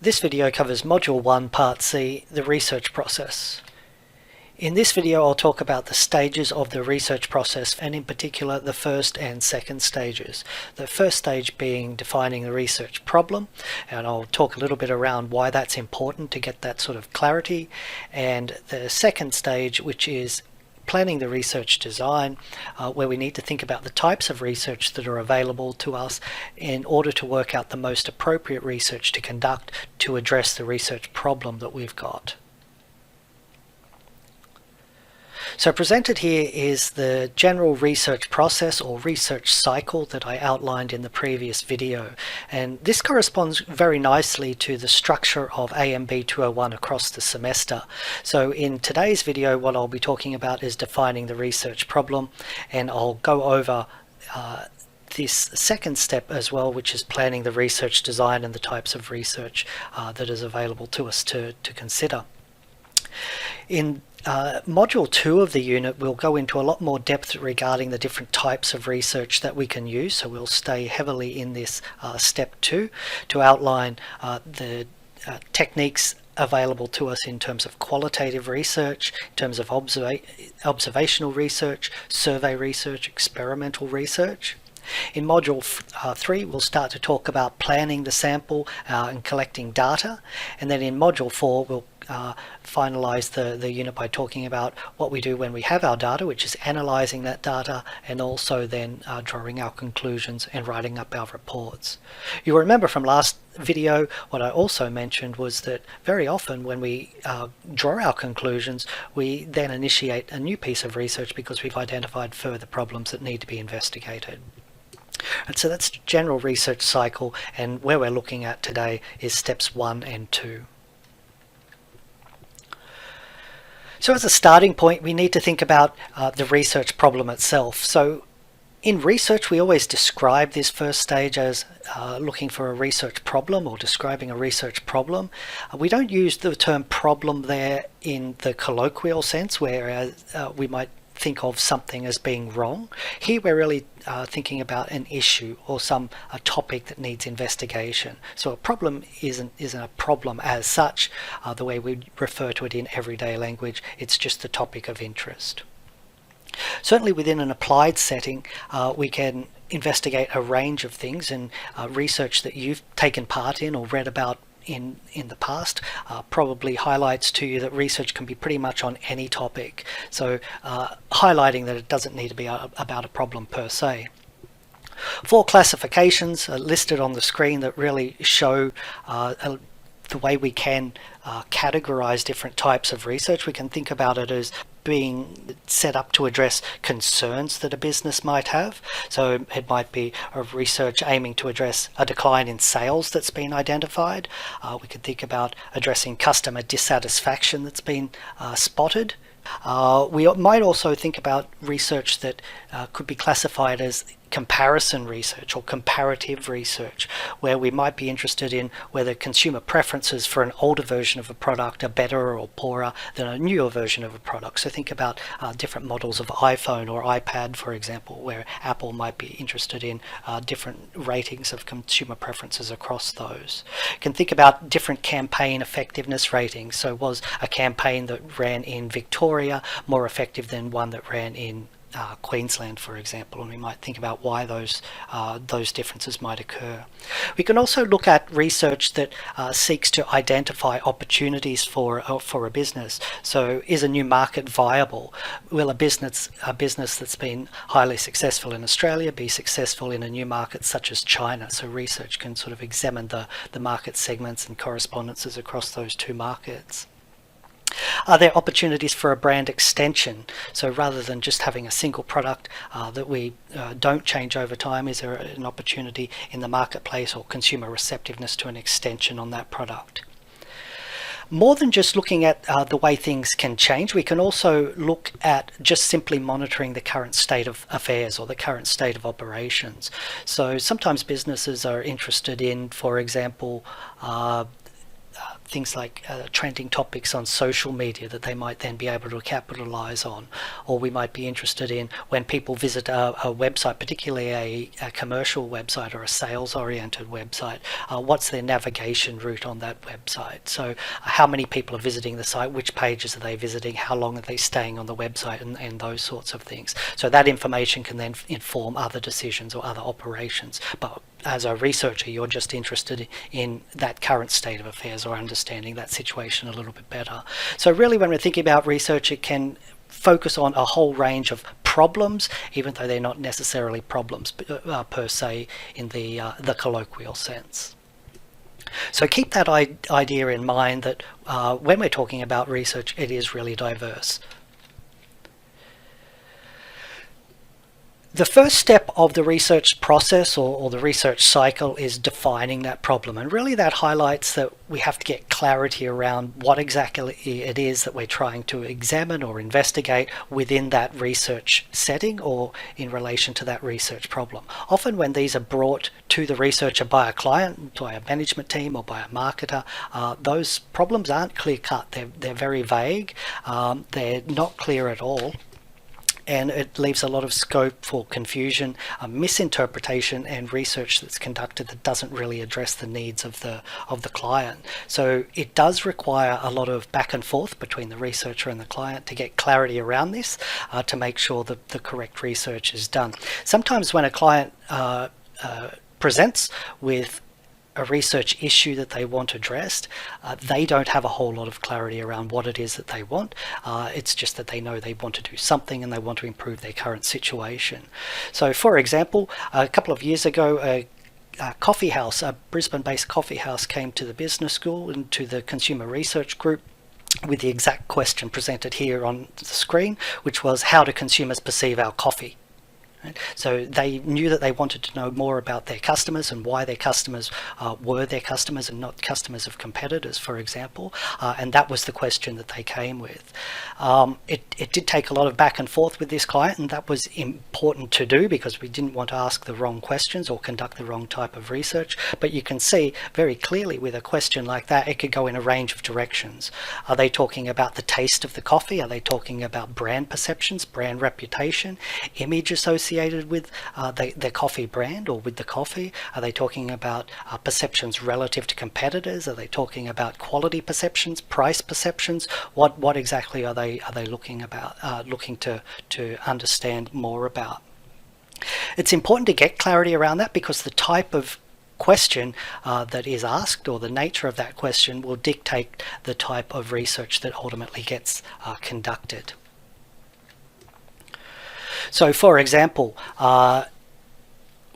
This video covers Module 1, Part C, the research process. In this video I'll talk about the stages of the research process, and in particular the first and second stages. The first stage being defining the research problem, and I'll talk a little bit around why that's important to get that sort of clarity, and the second stage, which is planning the research design, where we need to think about the types of research that are available to us in order to work out the most appropriate research to conduct to address the research problem that we've got. So presented here is the general research process or research cycle that I outlined in the previous video, and this corresponds very nicely to the structure of AMB 201 across the semester. So in today's video what I'll be talking about is defining the research problem, and I'll go over this second step as well, which is planning the research design and the types of research that is available to us to consider. In Module 2 of the unit, we'll go into a lot more depth regarding the different types of research that we can use, so we'll stay heavily in this step 2 to outline the techniques available to us in terms of qualitative research, in terms of observational research, survey research, experimental research. In Module 3 we'll start to talk about planning the sample and collecting data, and then in Module 4 we'll finalize the unit by talking about what we do when we have our data, which is analyzing that data and also then drawing our conclusions and writing up our reports. You'll remember from last video what I also mentioned was that very often when we draw our conclusions, we then initiate a new piece of research because we've identified further problems that need to be investigated. And so that's general research cycle, and where we're looking at today is steps 1 and 2. So as a starting point, we need to think about the research problem itself. So in research, we always describe this first stage as looking for a research problem or describing a research problem. We don't use the term problem there in the colloquial sense, where we might think of something as being wrong. Here we're really thinking about an issue or a topic that needs investigation. So a problem isn't a problem as such, the way we refer to it in everyday language. It's just the topic of interest. Certainly within an applied setting, we can investigate a range of things, and research that you've taken part in or read about in the past probably highlights to you that research can be pretty much on any topic, so highlighting that it doesn't need to be about a problem per se. 4 classifications are listed on the screen that really show the way we can categorize different types of research. We can think about it as being set up to address concerns that a business might have. So it might be a research aiming to address a decline in sales that's been identified. We could think about addressing customer dissatisfaction that's been spotted. We might also think about research that could be classified as comparison research or comparative research, where we might be interested in whether consumer preferences for an older version of a product are better or poorer than a newer version of a product. So think about different models of iPhone or iPad, for example, where Apple might be interested in different ratings of consumer preferences across those. You can think about different campaign effectiveness ratings. So was a campaign that ran in Victoria more effective than one that ran in Queensland, for example, and we might think about why those differences might occur. We can also look at research that seeks to identify opportunities for a business. So is a new market viable? Will a business that's been highly successful in Australia be successful in a new market such as China? So research can sort of examine the market segments and correspondences across those two markets. Are there opportunities for a brand extension? So rather than just having a single product that we don't change over time, is there an opportunity in the marketplace or consumer receptiveness to an extension on that product? More than just looking at the way things can change, we can also look at just simply monitoring the current state of affairs or the current state of operations. So sometimes businesses are interested in, for example, things like trending topics on social media that they might then be able to capitalize on. Or we might be interested in when people visit a website, particularly a commercial website or a sales oriented website, what's their navigation route on that website. So how many people are visiting the site, which pages are they visiting, how long are they staying on the website, and those sorts of things. So that information can then inform other decisions or other operations. But as a researcher, you're just interested in that current state of affairs or understanding that situation a little bit better. So really, when we're thinking about research, it can focus on a whole range of problems, even though they're not necessarily problems per se in the colloquial sense. So keep that idea in mind, that when we're talking about research, it is really diverse. The first step of the research process or the research cycle is defining that problem, and really that highlights that we have to get clarity around what exactly it is that we're trying to examine or investigate within that research setting or in relation to that research problem. Often when these are brought to the researcher by a client, by a management team or by a marketer, those problems aren't clear cut. They're very vague. They're not clear at all. And it leaves a lot of scope for confusion, misinterpretation, and research that's conducted that doesn't really address the needs of the client. So it does require a lot of back and forth between the researcher and the client to get clarity around this, to make sure that the correct research is done. Sometimes when a client presents with a research issue that they want addressed, they don't have a whole lot of clarity around what it is that they want. It's just that they know they want to do something and they want to improve their current situation. So for example, a couple of years ago, a coffee house, a Brisbane-based coffee house, came to the business school and to the consumer research group with the exact question presented here on the screen, which was, how do consumers perceive our coffee? So they knew that they wanted to know more about their customers and why their customers were their customers and not customers of competitors, for example. And that was the question that they came with. It did take a lot of back and forth with this client, and that was important to do because we didn't want to ask the wrong questions or conduct the wrong type of research. But you can see very clearly with a question like that, it could go in a range of directions. Are they talking about the taste of the coffee? Are they talking about brand perceptions, brand reputation, image associated with their coffee brand or with the coffee? Are they talking about perceptions relative to competitors? Are they talking about quality perceptions, price perceptions? What exactly are they looking to understand more about? It's important to get clarity around that because the type of question that is asked or the nature of that question will dictate the type of research that ultimately gets conducted. So for example,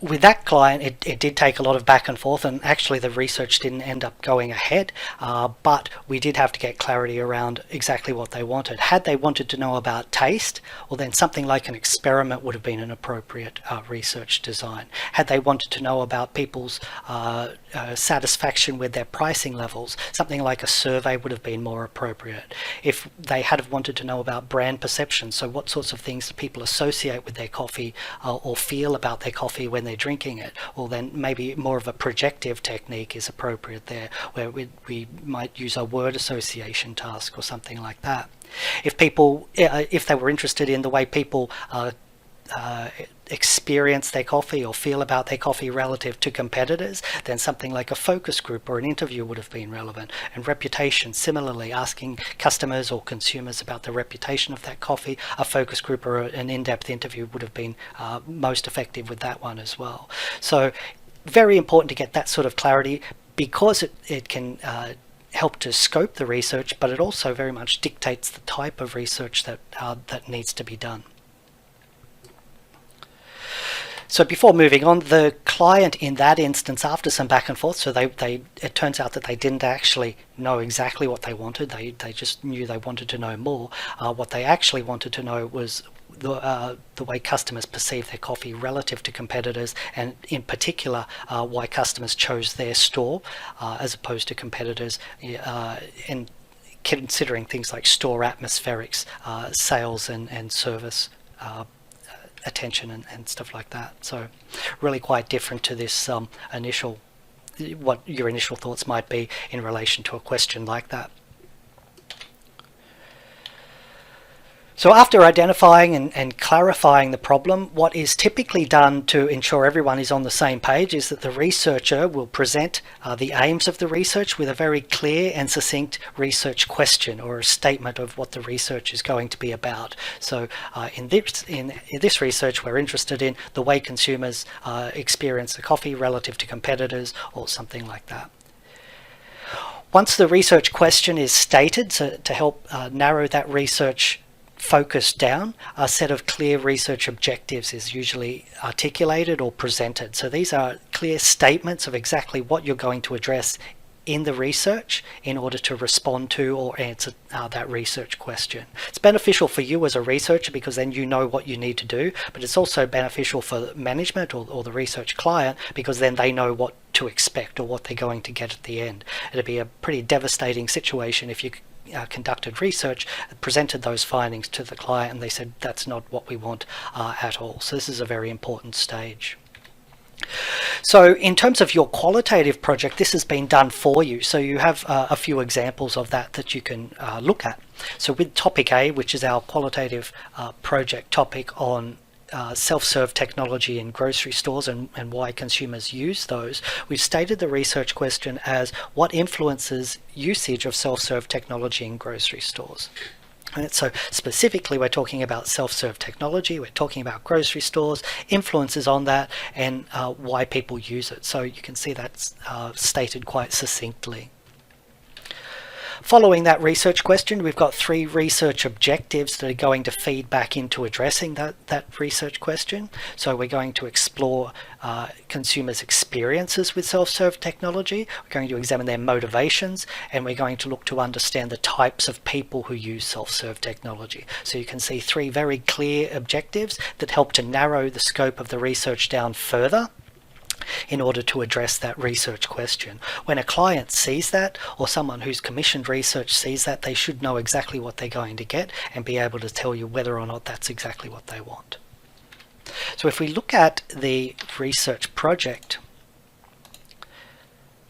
with that client, it did take a lot of back and forth, and actually the research didn't end up going ahead, but we did have to get clarity around exactly what they wanted. Had they wanted to know about taste, well then something like an experiment would have been an appropriate research design. Had they wanted to know about people's satisfaction with their pricing levels, something like a survey would have been more appropriate. If they had wanted to know about brand perception, so what sorts of things people associate with their coffee or feel about their coffee when they're drinking it, well then maybe more of a projective technique is appropriate there, where we might use a word association task or something like that. If they were interested in the way people experience their coffee or feel about their coffee relative to competitors, then something like a focus group or an interview would have been relevant. And reputation, similarly, asking customers or consumers about the reputation of that coffee, a focus group or an in-depth interview would have been most effective with that one as well. So very important to get that sort of clarity because it can help to scope the research, but it also very much dictates the type of research that needs to be done. So before moving on, the client in that instance, after some back and forth, so it turns out that they didn't actually know exactly what they wanted. They just knew they wanted to know more. What they actually wanted to know was the way customers perceive their coffee relative to competitors, and in particular why customers chose their store as opposed to competitors, and considering things like store atmospherics, sales and service attention and stuff like that. So really quite different to this initial what your initial thoughts might be in relation to a question like that. So after identifying and clarifying the problem, what is typically done to ensure everyone is on the same page is that the researcher will present the aims of the research with a very clear and succinct research question or a statement of what the research is going to be about. So in this research, we're interested in the way consumers experience the coffee relative to competitors or something like that. Once the research question is stated, to help narrow that research focus down, a set of clear research objectives is usually articulated or presented. So these are clear statements of exactly what you're going to address in the research in order to respond to or answer that research question. It's beneficial for you as a researcher because then you know what you need to do, but it's also beneficial for management or the research client because then they know what to expect or what they're going to get at the end. It'd be a pretty devastating situation if you conducted research, presented those findings to the client, and they said that's not what we want at all. So this is a very important stage. So in terms of your qualitative project, this has been done for you. So you have a few examples of that you can look at. So with topic A, which is our qualitative project topic on self-serve technology in grocery stores and why consumers use those, we've stated the research question as what influences usage of self-serve technology in grocery stores. And so specifically we're talking about self-serve technology, we're talking about grocery stores, influences on that, and why people use it. So you can see that's stated quite succinctly. Following that research question, we've got 3 research objectives that are going to feed back into addressing that research question. So we're going to explore consumers' experiences with self-serve technology, we're going to examine their motivations, and we're going to look to understand the types of people who use self-serve technology. So you can see 3 very clear objectives that help to narrow the scope of the research down further in order to address that research question. When a client sees that, or someone who's commissioned research sees that, they should know exactly what they're going to get and be able to tell you whether or not that's exactly what they want. So if we look at the research project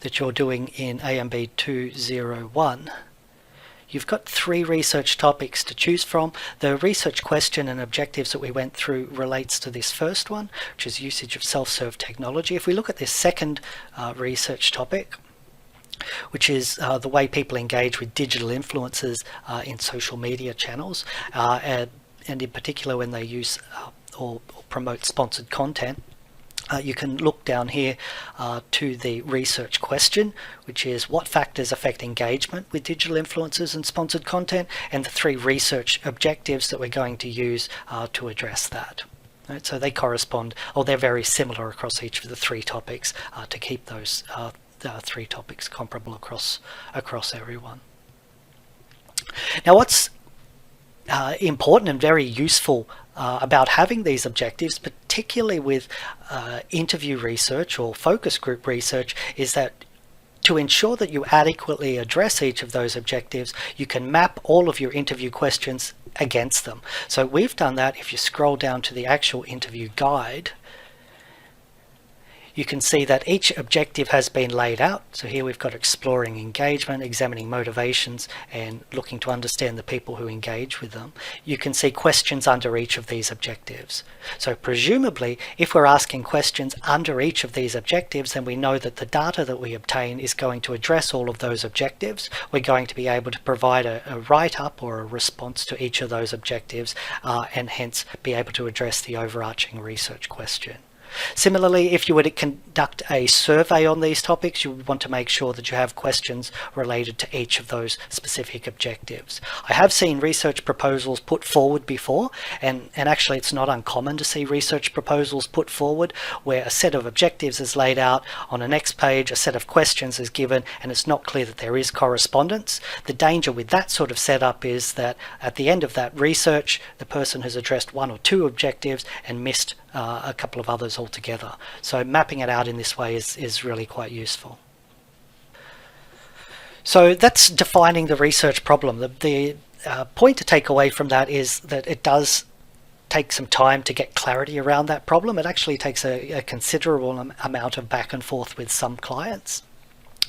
that you're doing in AMB 201, you've got 3 research topics to choose from. The research question and objectives that we went through relates to this first one, which is usage of self-serve technology. If we look at this second research topic, which is the way people engage with digital influencers in social media channels, and in particular when they use or promote sponsored content, you can look down here to the research question, which is what factors affect engagement with digital influencers and sponsored content, and the 3 research objectives that we're going to use to address that. Right, so they correspond, or they're very similar across each of the 3 topics to keep those 3 topics comparable across everyone. Now what's important and very useful about having these objectives, particularly with interview research or focus group research, is that to ensure that you adequately address each of those objectives, you can map all of your interview questions against them. So we've done that. If you scroll down to the actual interview guide, you can see that each objective has been laid out. So here we've got exploring engagement, examining motivations, and looking to understand the people who engage with them. You can see questions under each of these objectives. So presumably, if we're asking questions under each of these objectives, then we know that the data that we obtain is going to address all of those objectives. We're going to be able to provide a write-up or a response to each of those objectives, and hence be able to address the overarching research question. Similarly, if you were to conduct a survey on these topics, you would want to make sure that you have questions related to each of those specific objectives. I have seen research proposals put forward before, and actually it's not uncommon to see research proposals put forward where a set of objectives is laid out, on the next page a set of questions is given, and it's not clear that there is correspondence. The danger with that sort of setup is that at the end of that research, the person has addressed 1 or 2 objectives and missed a couple of others altogether. So mapping it out in this way is really quite useful. So that's defining the research problem. The point to take away from that is that it does take some time to get clarity around that problem. It actually takes a considerable amount of back and forth with some clients.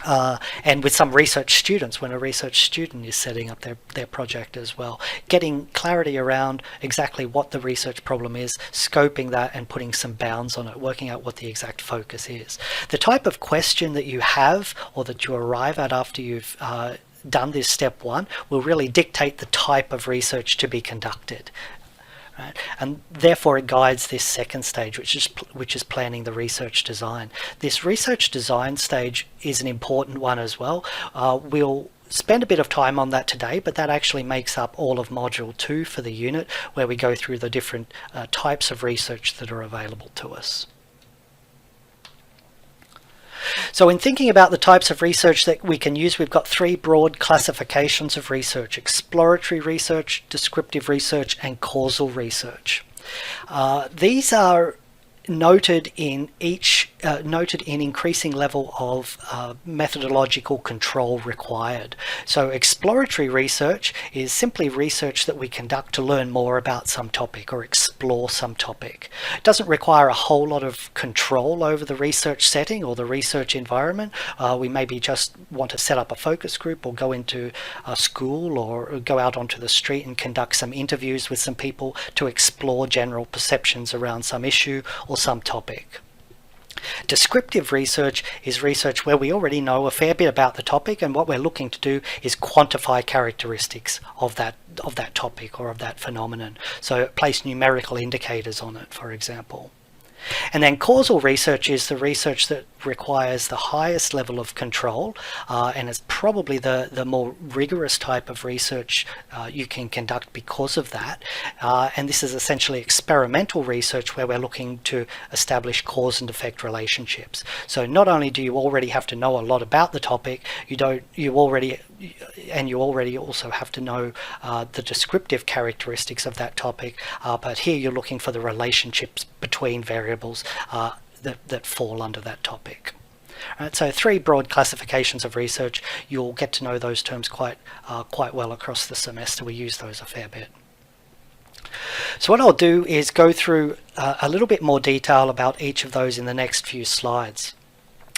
And with some research students, when a research student is setting up their project as well. Getting clarity around exactly what the research problem is, scoping that and putting some bounds on it, working out what the exact focus is. The type of question that you have or that you arrive at after you've done this step one will really dictate the type of research to be conducted. Right? And therefore it guides this second stage, which is planning the research design. This research design stage is an important one as well. We'll spend a bit of time on that today, but that actually makes up all of module 2 for the unit, where we go through the different types of research that are available to us. So in thinking about the types of research that we can use, we've got 3 broad classifications of research: exploratory research, descriptive research, and causal research. These are noted in increasing level of methodological control required. So exploratory research is simply research that we conduct to learn more about some topic or explore some topic. It doesn't require a whole lot of control over the research setting or the research environment. We maybe just want to set up a focus group or go into a school or go out onto the street and conduct some interviews with some people to explore general perceptions around some issue or some topic. Descriptive research is research where we already know a fair bit about the topic, and what we're looking to do is quantify characteristics of that topic or of that phenomenon. So place numerical indicators on it, for example. And then causal research is the research that requires the highest level of control, and it's probably the more rigorous type of research you can conduct because of that. And this is essentially experimental research where we're looking to establish cause and effect relationships. So not only do you already have to know a lot about the topic, you already also have to know the descriptive characteristics of that topic, but here you're looking for the relationships between variables that fall under that topic. Right, so 3 broad classifications of research. You'll get to know those terms quite well across the semester. We use those a fair bit. So what I'll do is go through a little bit more detail about each of those in the next few slides.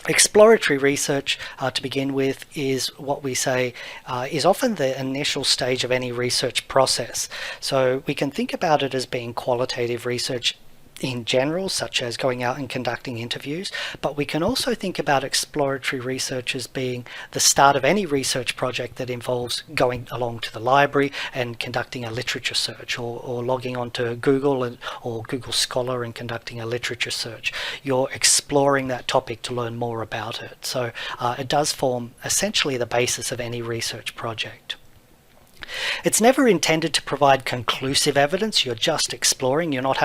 Exploratory research, to begin with, is what we say is often the initial stage of any research process. So we can think about it as being qualitative research in general, such as going out and conducting interviews, but we can also think about exploratory research as being the start of any research project that involves going along to the library and conducting a literature search, or logging onto Google or Google Scholar and conducting a literature search. You're exploring that topic to learn more about it. So it does form essentially the basis of any research project. It's never intended to provide conclusive evidence. You're just exploring. You're not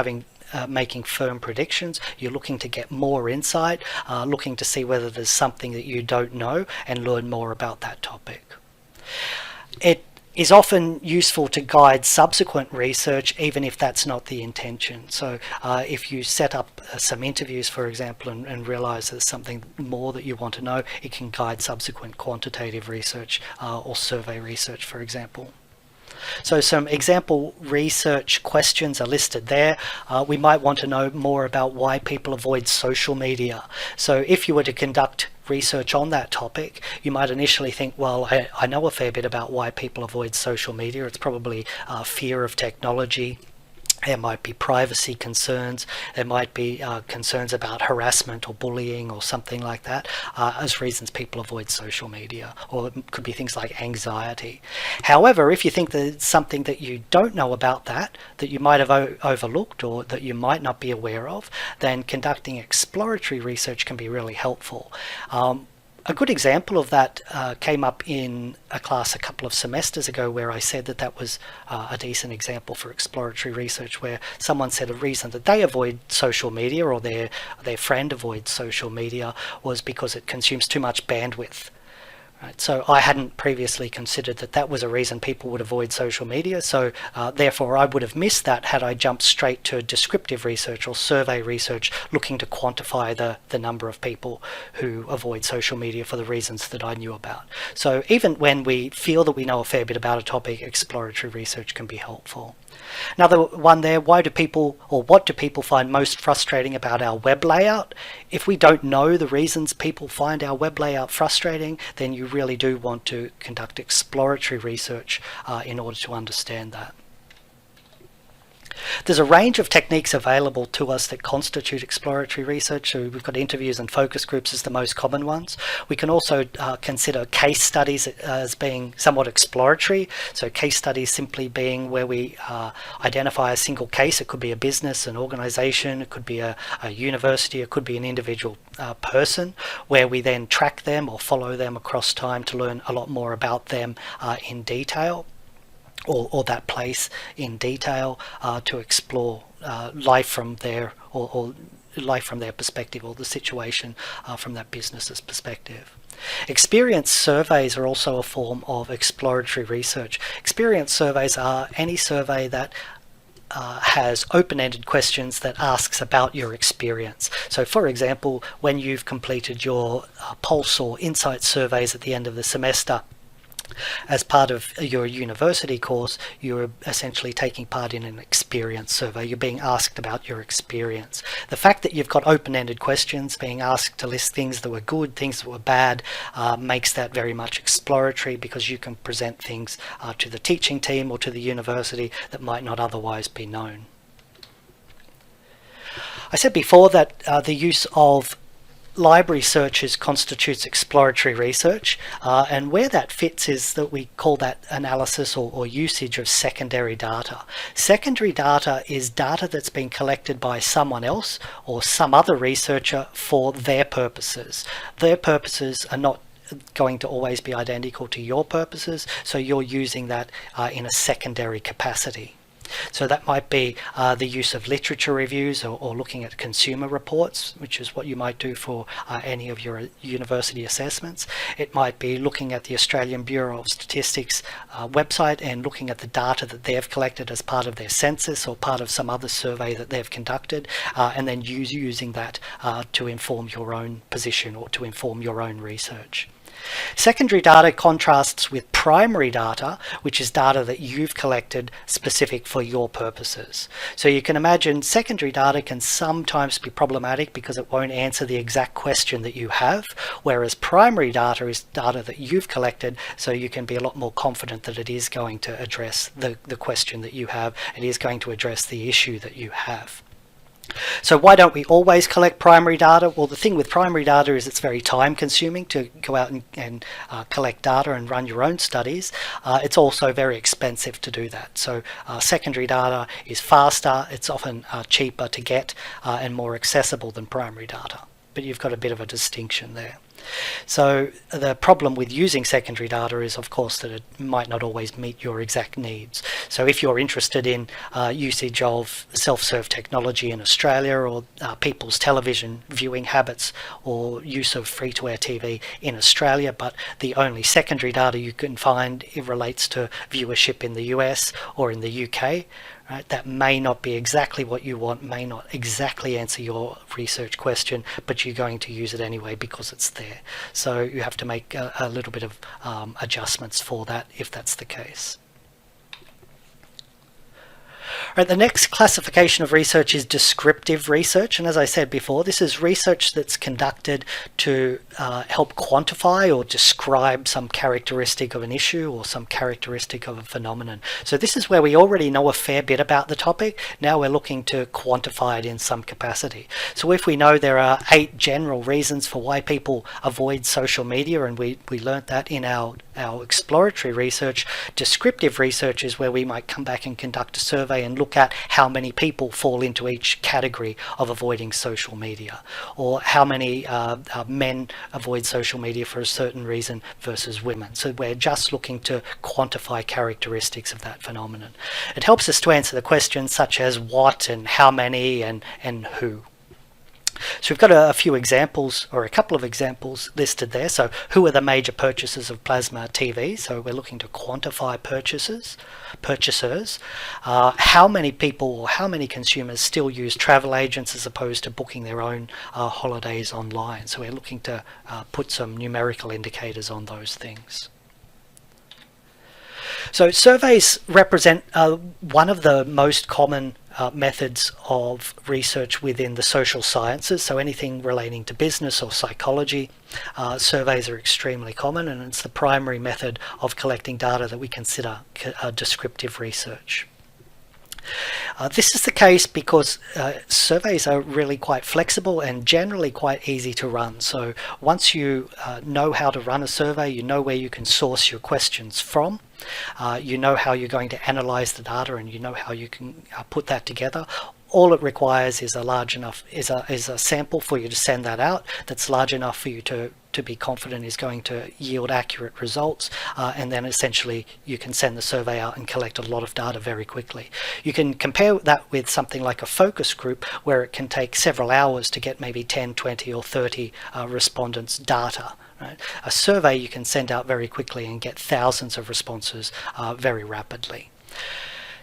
making firm predictions. You're looking to get more insight, looking to see whether there's something that you don't know and learn more about that topic. It is often useful to guide subsequent research, even if that's not the intention. So if you set up some interviews, for example, and realize there's something more that you want to know, it can guide subsequent quantitative research or survey research, for example. So some example research questions are listed there. We might want to know more about why people avoid social media. So if you were to conduct research on that topic, you might initially think, well, I know a fair bit about why people avoid social media. It's probably fear of technology. There might be privacy concerns. There might be concerns about harassment or bullying or something like that as reasons people avoid social media. Or it could be things like anxiety. However, if you think there's something that you don't know about that you might have overlooked or that you might not be aware of, then conducting exploratory research can be really helpful. A good example of that came up in a class a couple of semesters ago, where I said that was a decent example for exploratory research, where someone said a reason that they avoid social media, or their friend avoids social media, was because it consumes too much bandwidth. Right? So I hadn't previously considered that was a reason people would avoid social media, so therefore I would have missed that had I jumped straight to descriptive research or survey research, looking to quantify the number of people who avoid social media for the reasons that I knew about. So even when we feel that we know a fair bit about a topic, exploratory research can be helpful. Another one there, why do people, or what do people find most frustrating about our web layout? If we don't know the reasons people find our web layout frustrating, then you really do want to conduct exploratory research in order to understand that. There's a range of techniques available to us that constitute exploratory research. So we've got interviews and focus groups as the most common ones. We can also consider case studies as being somewhat exploratory. So case studies simply being where we identify a single case. It could be a business, an organization, it could be a university, it could be an individual person, where we then track them or follow them across time to learn a lot more about them in detail. Or that place in detail to explore life from their or life from their perspective, or the situation from that business's perspective. Experience surveys are also a form of exploratory research. Experience surveys are any survey that has open-ended questions that asks about your experience. So for example, when you've completed your Pulse or Insight surveys at the end of the semester, as part of your university course, you're essentially taking part in an experience survey. You're being asked about your experience. The fact that you've got open-ended questions, being asked to list things that were good, things that were bad, makes that very much exploratory, because you can present things to the teaching team or to the university that might not otherwise be known. I said before that the use of library searches constitutes exploratory research, and where that fits is that we call that analysis or usage of secondary data. Secondary data is data that's been collected by someone else or some other researcher for their purposes. Their purposes are not going to always be identical to your purposes, so you're using that in a secondary capacity. So that might be the use of literature reviews or looking at consumer reports, which is what you might do for any of your university assessments. It might be looking at the Australian Bureau of Statistics website and looking at the data that they've collected as part of their census or part of some other survey that they've conducted, and then using that to inform your own position or to inform your own research. Secondary data contrasts with primary data, which is data that you've collected specific for your purposes. So you can imagine secondary data can sometimes be problematic because it won't answer the exact question that you have, whereas primary data is data that you've collected, so you can be a lot more confident that it is going to address the question that you have, it is going to address the issue that you have. So why don't we always collect primary data? Well, the thing with primary data is it's very time consuming to go out and collect data and run your own studies. It's also very expensive to do that. So secondary data is faster, it's often cheaper to get and more accessible than primary data. But you've got a bit of a distinction there. So the problem with using secondary data is, of course, that it might not always meet your exact needs. So if you're interested in usage of self-serve technology in Australia, or people's television viewing habits, or use of free-to-air TV in Australia, but the only secondary data you can find, it relates to viewership in the US or in the UK, right? That may not be exactly what you want, may not exactly answer your research question, but you're going to use it anyway because it's there. So you have to make a little bit of adjustments for that if that's the case. Right, the next classification of research is descriptive research, and as I said before, this is research that's conducted to help quantify or describe some characteristic of an issue or some characteristic of a phenomenon. So this is where we already know a fair bit about the topic. Now we're looking to quantify it in some capacity. So if we know there are 8 general reasons for why people avoid social media, and we learnt that in our exploratory research, descriptive research is where we might come back and conduct a survey and look at how many people fall into each category of avoiding social media, or how many men avoid social media for a certain reason versus women. So we're just looking to quantify characteristics of that phenomenon. It helps us to answer the questions such as what and how many and who. So we've got a few examples, or a couple of examples listed there. So who are the major purchasers of plasma TV? So we're looking to quantify purchasers. How many people or how many consumers still use travel agents as opposed to booking their own holidays online? So we're looking to put some numerical indicators on those things. So surveys represent one of the most common methods of research within the social sciences. So anything relating to business or psychology, surveys are extremely common, and it's the primary method of collecting data that we consider descriptive research. This is the case because surveys are really quite flexible and generally quite easy to run. So once you know how to run a survey, you know where you can source your questions from, you know how you're going to analyze the data, and you know how you can put that together. All it requires is a sample for you to send that out that's large enough for you to be confident is going to yield accurate results, and then essentially you can send the survey out and collect a lot of data very quickly. You can compare that with something like a focus group, where it can take several hours to get maybe 10, 20 or 30 respondents' data. Right? A survey you can send out very quickly and get thousands of responses very rapidly.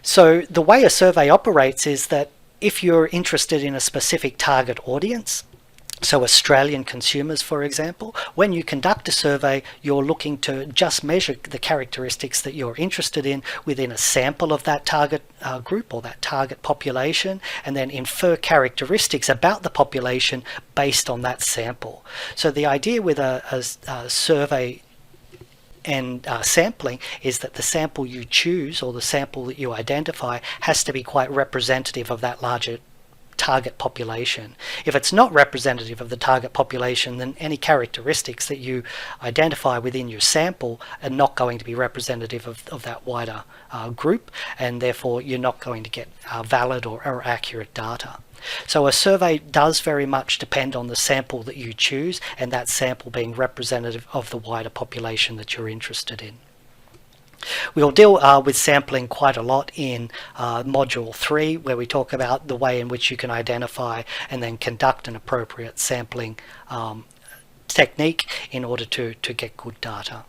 So the way a survey operates is that if you're interested in a specific target audience, so Australian consumers, for example, when you conduct a survey, you're looking to just measure the characteristics that you're interested in within a sample of that target group or that target population, and then infer characteristics about the population based on that sample. So the idea with a survey and sampling is that the sample you choose, or the sample that you identify, has to be quite representative of that larger target population. If it's not representative of the target population, then any characteristics that you identify within your sample are not going to be representative of that wider group, and therefore you're not going to get valid or accurate data. So a survey does very much depend on the sample that you choose, and that sample being representative of the wider population that you're interested in. We'll deal with sampling quite a lot in Module 3, where we talk about the way in which you can identify and then conduct an appropriate sampling technique in order to get good data.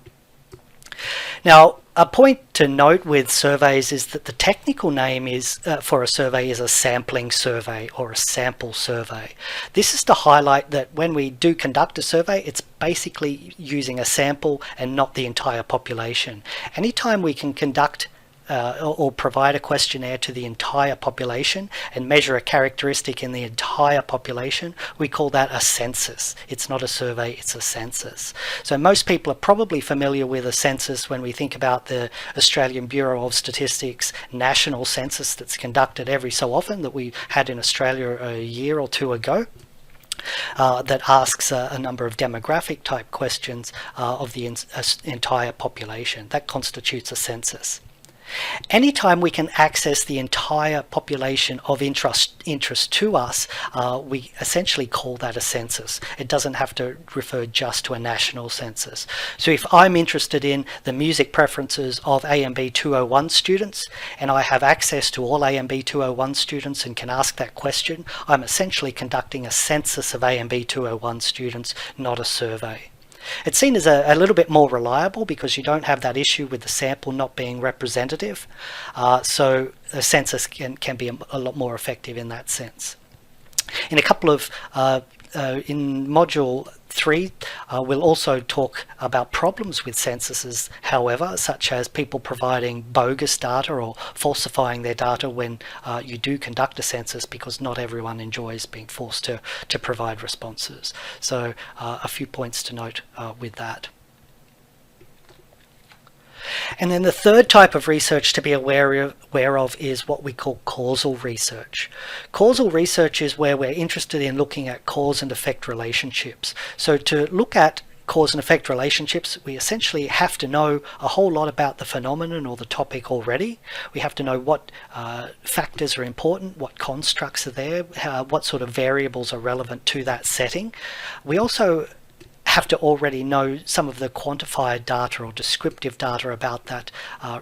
Now, a point to note with surveys is that the technical name is for a survey is a sampling survey or a sample survey. This is to highlight that when we do conduct a survey, it's basically using a sample and not the entire population. Anytime we can conduct or provide a questionnaire to the entire population and measure a characteristic in the entire population, we call that a census. It's not a survey, it's a census. So most people are probably familiar with a census when we think about the Australian Bureau of Statistics national census that's conducted every so often, that we had in Australia a year or two ago. That asks a number of demographic type questions of the entire population. That constitutes a census. Anytime we can access the entire population of interest to us, we essentially call that a census. It doesn't have to refer just to a national census. So if I'm interested in the music preferences of AMB 201 students, and I have access to all AMB 201 students and can ask that question, I'm essentially conducting a census of AMB 201 students, not a survey. It's seen as a little bit more reliable because you don't have that issue with the sample not being representative. So a census can be a lot more effective in that sense. In a couple of in Module 3, we'll also talk about problems with censuses, however, such as people providing bogus data or falsifying their data when you do conduct a census, because not everyone enjoys being forced to provide responses. So a few points to note with that. And then the third type of research to be aware of is what we call causal research. Causal research is where we're interested in looking at cause and effect relationships. So to look at cause and effect relationships, we essentially have to know a whole lot about the phenomenon or the topic already. We have to know what factors are important, what constructs are there, what sort of variables are relevant to that setting. We also have to already know some of the quantified data or descriptive data about that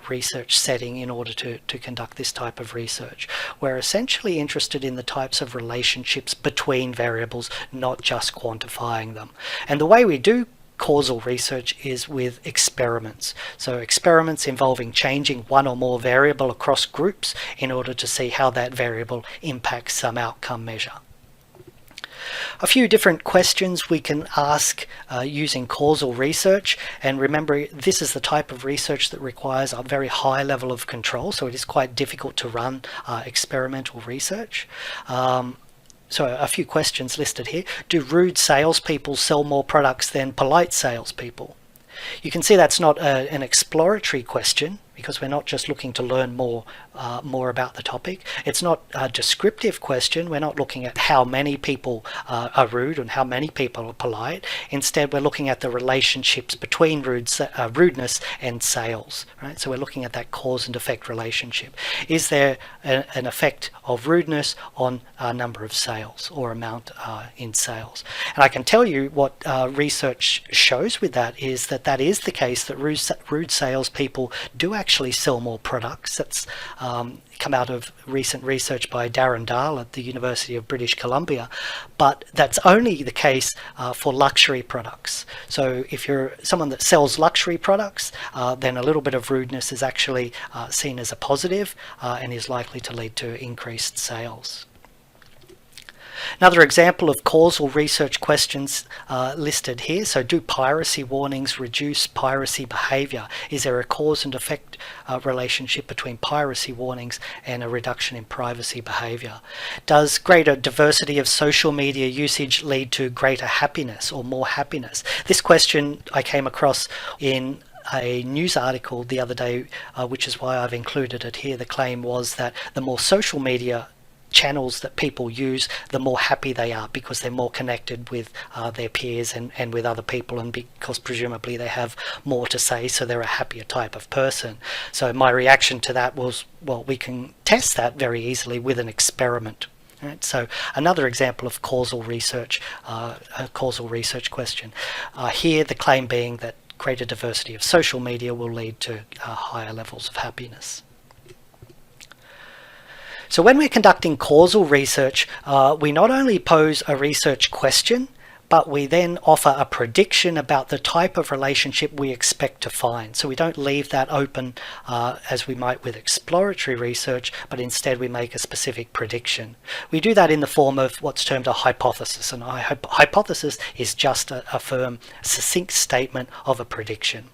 research setting in order to conduct this type of research. We're essentially interested in the types of relationships between variables, not just quantifying them. And the way we do causal research is with experiments. So experiments involving changing one or more variable across groups in order to see how that variable impacts some outcome measure. A few different questions we can ask using causal research, and remember this is the type of research that requires a very high level of control, so it is quite difficult to run experimental research. So a few questions listed here. Do rude salespeople sell more products than polite salespeople? You can see that's not an exploratory question, because we're not just looking to learn more about the topic. It's not a descriptive question. We're not looking at how many people are rude and how many people are polite. Instead, we're looking at the relationships between rudeness and sales. Right? So we're looking at that cause and effect relationship. Is there an effect of rudeness on a number of sales or amount in sales? And I can tell you what research shows with that is that is the case, that rude salespeople do actually sell more products. That's come out of recent research by Darren Dahl at the University of British Columbia, but that's only the case for luxury products. So if you're someone that sells luxury products, then a little bit of rudeness is actually seen as a positive and is likely to lead to increased sales. Another example of causal research questions listed here. So do piracy warnings reduce piracy behavior? Is there a cause and effect relationship between piracy warnings and a reduction in privacy behavior? Does greater diversity of social media usage lead to greater happiness or more happiness? This question I came across in a news article the other day, which is why I've included it here. The claim was that the more social media channels that people use, the more happy they are, because they're more connected with their peers and with other people, and because presumably they have more to say, so they're a happier type of person. So my reaction to that was, well, we can test that very easily with an experiment. Right, so another example of causal research, a causal research question. Here the claim being that greater diversity of social media will lead to higher levels of happiness. So when we're conducting causal research, we not only pose a research question, but we then offer a prediction about the type of relationship we expect to find. So we don't leave that open as we might with exploratory research, but instead we make a specific prediction. We do that in the form of what's termed a hypothesis, and a hypothesis is just a firm, succinct statement of a prediction.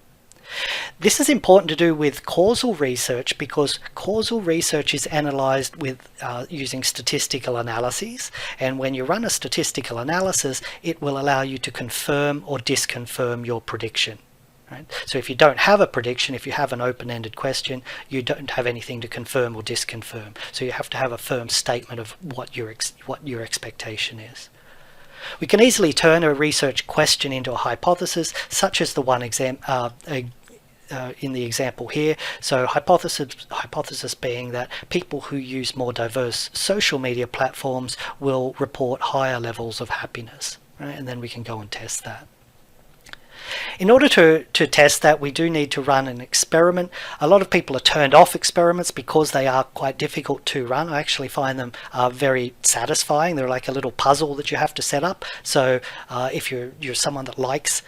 This is important to do with causal research, because causal research is analysed with using statistical analyses, and when you run a statistical analysis, it will allow you to confirm or disconfirm your prediction. Right? So if you don't have a prediction, if you have an open-ended question, you don't have anything to confirm or disconfirm. So you have to have a firm statement of what your expectation is. We can easily turn a research question into a hypothesis, such as the one in the example here. So hypothesis being that people who use more diverse social media platforms will report higher levels of happiness. Right? And then we can go and test that. In order to test that, we do need to run an experiment. A lot of people are turned off experiments because they are quite difficult to run. I actually find them very satisfying. They're like a little puzzle that you have to set up. So if you're someone that likes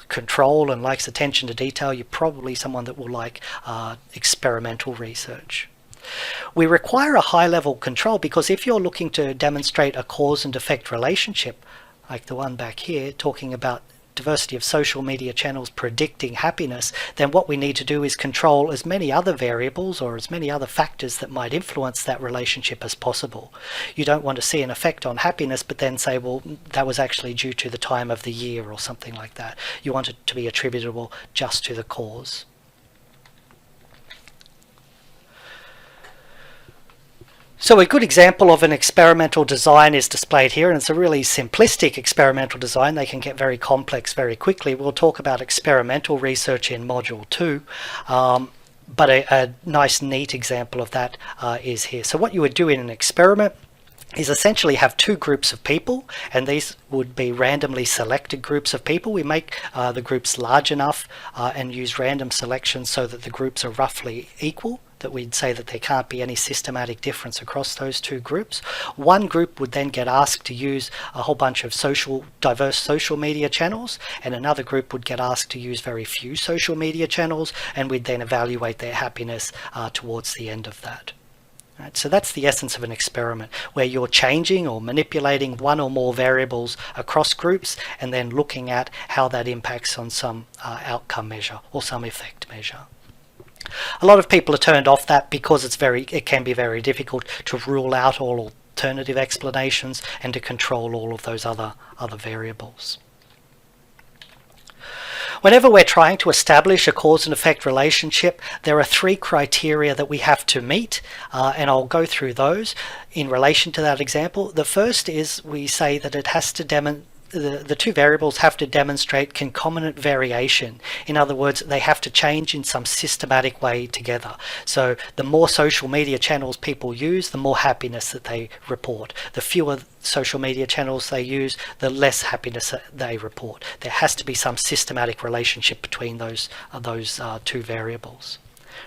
control and likes attention to detail, you're probably someone that will like experimental research. We require a high-level control because if you're looking to demonstrate a cause and effect relationship, like the one back here talking about diversity of social media channels predicting happiness, then what we need to do is control as many other variables or as many other factors that might influence that relationship as possible. You don't want to see an effect on happiness but then say, well, that was actually due to the time of the year or something like that. You want it to be attributable just to the cause. So a good example of an experimental design is displayed here, and it's a really simplistic experimental design. They can get very complex very quickly. We'll talk about experimental research in Module 2, but a nice, neat example of that is here. So what you would do in an experiment is essentially have two groups of people, and these would be randomly selected groups of people. We make the groups large enough and use random selection so that the groups are roughly equal, that we'd say that there can't be any systematic difference across those two groups. One group would then get asked to use a whole bunch of diverse social media channels, and another group would get asked to use very few social media channels, and we'd then evaluate their happiness towards the end of that. Right? So that's the essence of an experiment, where you're changing or manipulating one or more variables across groups and then looking at how that impacts on some outcome measure or some effect measure. A lot of people are turned off that because it can be very difficult to rule out all alternative explanations and to control all of those other variables. Whenever we're trying to establish a cause and effect relationship, there are 3 criteria that we have to meet, and I'll go through those in relation to that example. The first is we say that it has to the 2 variables have to demonstrate concomitant variation. In other words, they have to change in some systematic way together. So the more social media channels people use, the more happiness that they report. The fewer social media channels they use, the less happiness they report. There has to be some systematic relationship between those 2 variables.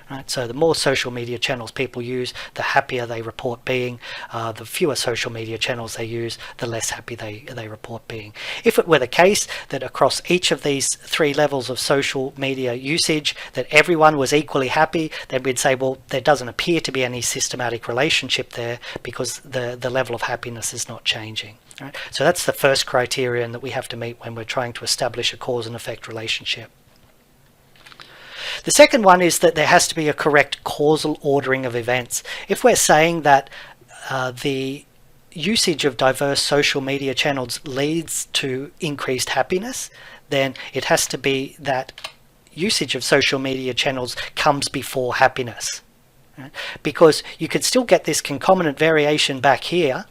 Right? So the more social media channels people use, the happier they report being. The fewer social media channels they use, the less happy they report being. If it were the case that across each of these 3 levels of social media usage that everyone was equally happy, then we'd say, well, there doesn't appear to be any systematic relationship there because the level of happiness is not changing. Right? So that's the first criterion that we have to meet when we're trying to establish a cause and effect relationship. The second one is that there has to be a correct causal ordering of events. If we're saying that the usage of diverse social media channels leads to increased happiness, then it has to be that usage of social media channels comes before happiness. Right? Because you could still get this concomitant variation back here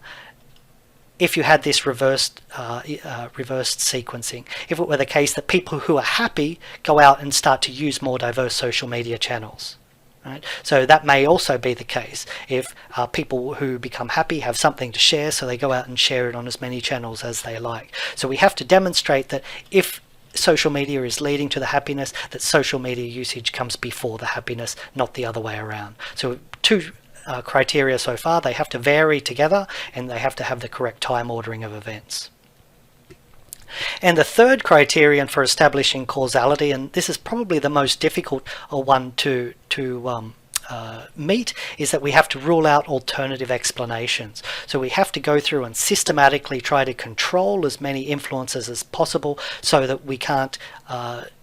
if you had this reversed sequencing. If it were the case that people who are happy go out and start to use more diverse social media channels. Right? So that may also be the case if people who become happy have something to share, so they go out and share it on as many channels as they like. So we have to demonstrate that if social media is leading to the happiness, that social media usage comes before the happiness, not the other way around. So 2 criteria so far: they have to vary together and they have to have the correct time ordering of events. And the third criterion for establishing causality, and this is probably the most difficult one to meet, is that we have to rule out alternative explanations. So we have to go through and systematically try to control as many influences as possible so that we can't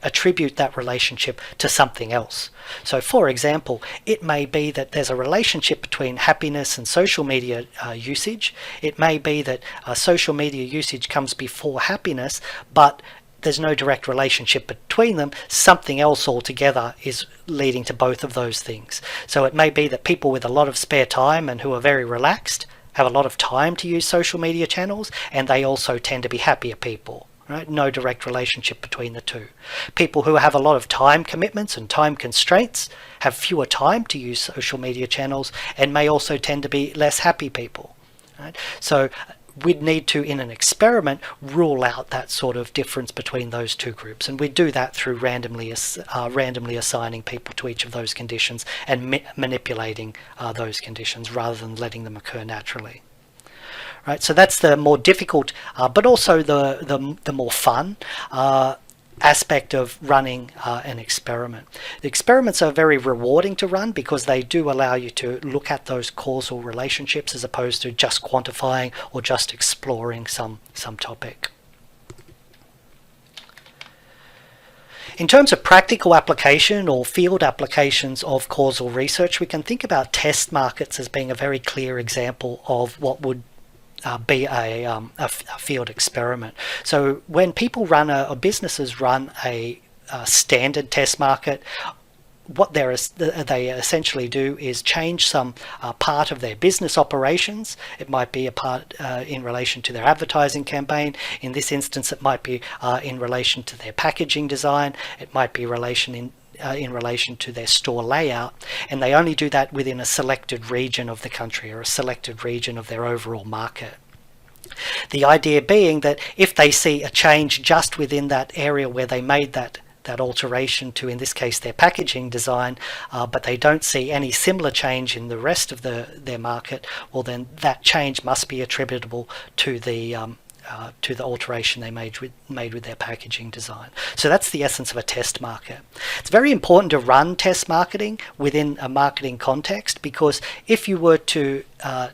attribute that relationship to something else. So for example, it may be that there's a relationship between happiness and social media usage. It may be that social media usage comes before happiness, but there's no direct relationship between them. Something else altogether is leading to both of those things. So it may be that people with a lot of spare time and who are very relaxed have a lot of time to use social media channels, and they also tend to be happier people. Right? No direct relationship between the 2. People who have a lot of time commitments and time constraints have fewer time to use social media channels and may also tend to be less happy people. Right? So we'd need to, in an experiment, rule out that sort of difference between those 2 groups, and we do that through randomly assigning people to each of those conditions and manipulating those conditions rather than letting them occur naturally. Right, so that's the more difficult, but also the more fun aspect of running an experiment. The experiments are very rewarding to run because they do allow you to look at those causal relationships as opposed to just quantifying or just exploring some topic. In terms of practical application or field applications of causal research, we can think about test markets as being a very clear example of what would be a field experiment. So when people run or businesses run a standard test market, what they essentially do is change some part of their business operations. It might be a part in relation to their advertising campaign. In this instance, it might be in relation to their packaging design. It might be in relation to their store layout, and they only do that within a selected region of the country or a selected region of their overall market. The idea being that if they see a change just within that area where they made that alteration to, in this case, their packaging design, but they don't see any similar change in the rest of their market, well then that change must be attributable to the to the alteration they made with their packaging design. So that's the essence of a test market. It's very important to run test marketing within a marketing context, because if you were to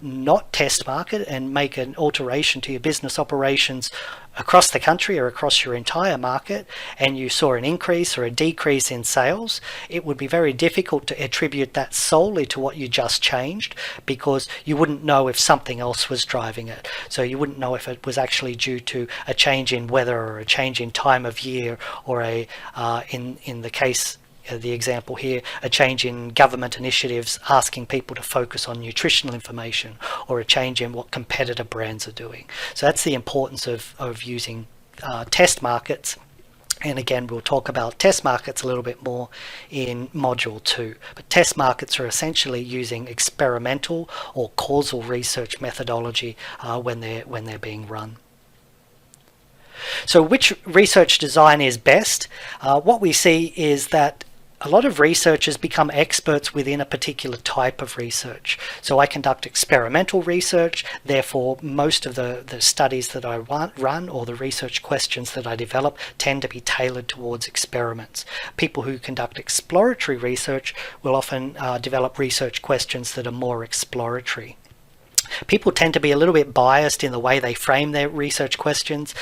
not test market and make an alteration to your business operations across the country or across your entire market, and you saw an increase or a decrease in sales, it would be very difficult to attribute that solely to what you just changed, because you wouldn't know if something else was driving it. So you wouldn't know if it was actually due to a change in weather or a change in time of year, or in the case, the example here, a change in government initiatives asking people to focus on nutritional information, or a change in what competitor brands are doing. So that's the importance of using test markets. And again, we'll talk about test markets a little bit more in Module 2. But test markets are essentially using experimental or causal research methodology when they're being run. So which research design is best? What we see is that a lot of researchers become experts within a particular type of research. So I conduct experimental research, therefore most of the studies that I run, or the research questions that I develop, tend to be tailored towards experiments. People who conduct exploratory research will often develop research questions that are more exploratory. People tend to be a little bit biased in the way they frame their research questions,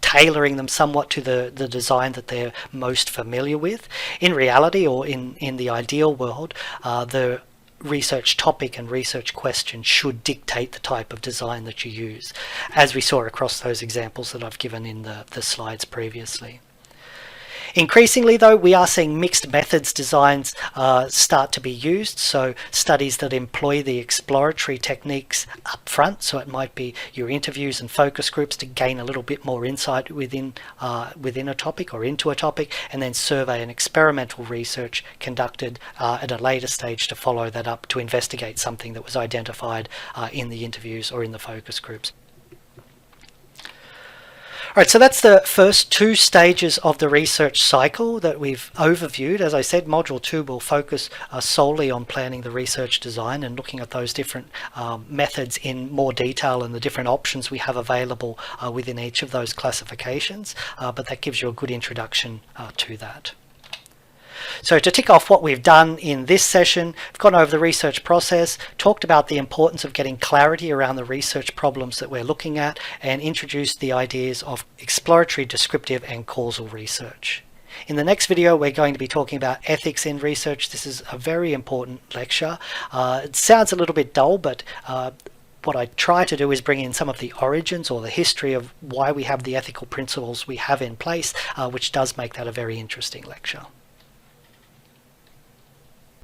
tailoring them somewhat to the design that they're most familiar with. In reality, or in the ideal world, the research topic and research question should dictate the type of design that you use, as we saw across those examples that I've given in the slides previously. Increasingly, though, we are seeing mixed methods designs start to be used, so studies that employ the exploratory techniques up front, so it might be your interviews and focus groups to gain a little bit more insight within a topic or into a topic, and then survey and experimental research conducted at a later stage to follow that up to investigate something that was identified in the interviews or in the focus groups. All right, so that's the first two stages of the research cycle that we've overviewed. As I said, Module 2 will focus solely on planning the research design and looking at those different methods in more detail and the different options we have available within each of those classifications, but that gives you a good introduction to that. So to tick off what we've done in this session, we've gone over the research process, talked about the importance of getting clarity around the research problems that we're looking at, and introduced the ideas of exploratory, descriptive, and causal research. In the next video, we're going to be talking about ethics in research. This is a very important lecture. It sounds a little bit dull, but what I try to do is bring in some of the origins or the history of why we have the ethical principles we have in place, which does make that a very interesting lecture.